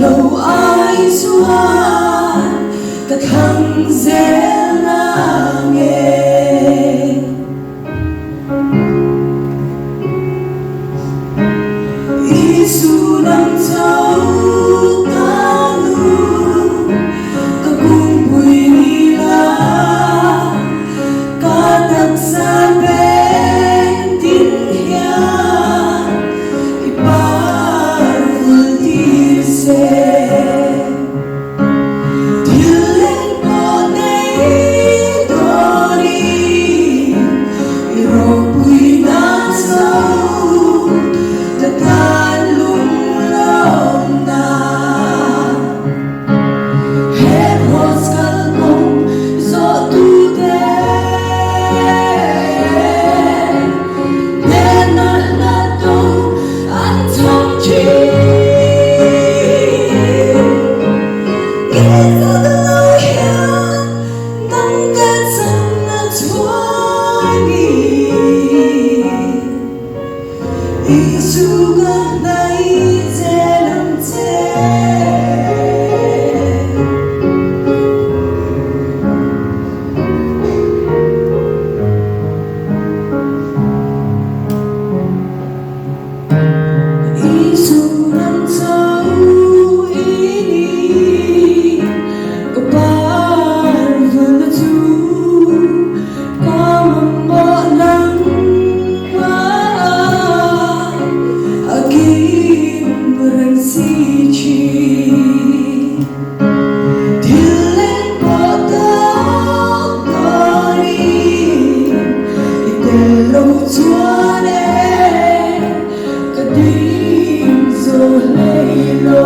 lâu ai xuân các hằng dễ là nghe Isu nang tahu kalu kakumpul nila katak sa bentinhian iparul dirse Dilen ko nei dori iropuy na sau Takan lumlong na Het hos kalkong zo tude Lenat na to ang tong chi Kita dalayan ng gatsang na tuwani Isuga na itelamte Isunang tao ini kaparvan na tu kamamo lang Agim berangsici Dilen potong kori Itelo tuane Kadim zoleilo